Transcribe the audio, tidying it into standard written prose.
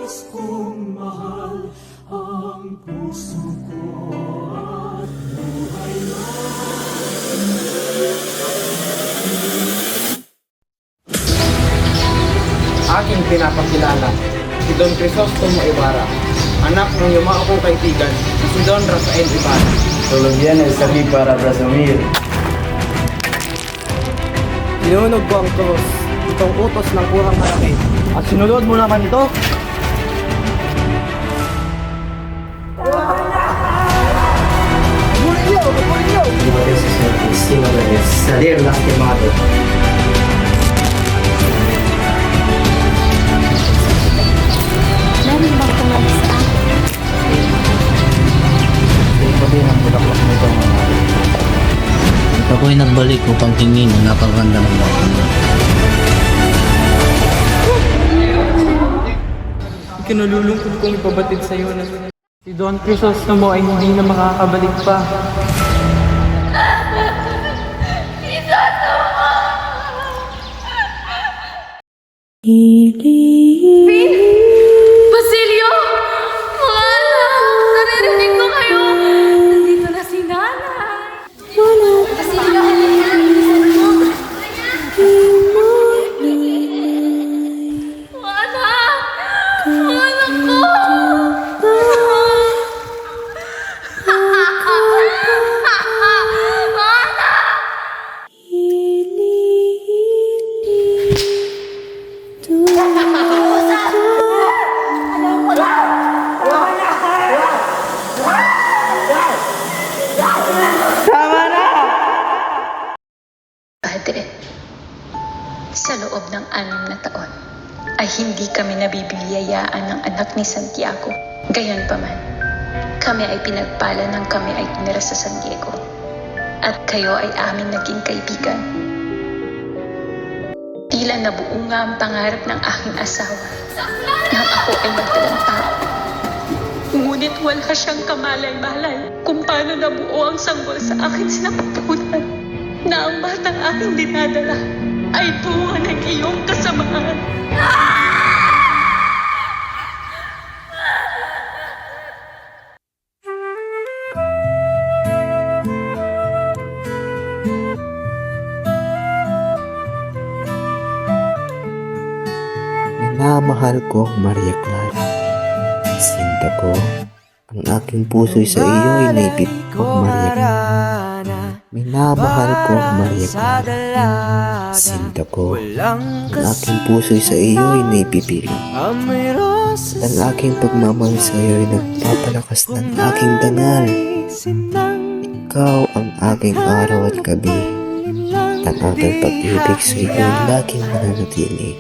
Diyos kong mahal, ang puso ko at buhay na. Aking pinapakilala, si Don Crisostomo Ibarra, anak ng yumao kong kaibigan na si Don Rafael Ibarra. Solo vienes aquí para presumir. Sinunog ko ang krus, itong utos ng kurang malaki. At sinunod mo naman ito? Una vez es el destino de salir lastimado. Meron bang tumawag sa akin? Ito din ang bulaklak nito mga. Ako'y nagbalik upang tingin ang napaganda ng mga kanya. Kinululungkot kong ipabatid sa iyo na si Don Crisostomo ay hindi na makakabalik pa. Basilio! Mga anak! Naririnig ko kayo! Nandito na si nanay! Basilio! Mga anak! Mga anak ko! Mga anak! Padre, sa loob ng 6 na taon ay hindi kami nabibiyayaan ng anak ni Santiago. Gayunpaman, kami ay pinagpala ng kami ay tinira sa San Diego. At kayo ay aming naging kaibigan. Tila nabuo nga ang pangarap ng aking asawa na ako ay magtalantaw. Ngunit wala siyang kamalay-malay kung paano nabuo ang sanggol sa aking sinapupunan na ang batang aking dinadala ay bunga ng iyong kasamaan. Minamahal ko, Maria Clara. Sinta ko, ang aking puso'y sa iyo ay naipit ko, Maria Clara. Minamahal ko, Maria Clara. Sinta ko, ang aking puso'y sa iyo ay naipipili. Ang aking pagmamahal sa iyo ay nagpapalakas ng aking dangal. Ikaw ang aking araw at gabi. Ang aking pag-ibig sa iyo ay laging mananatili.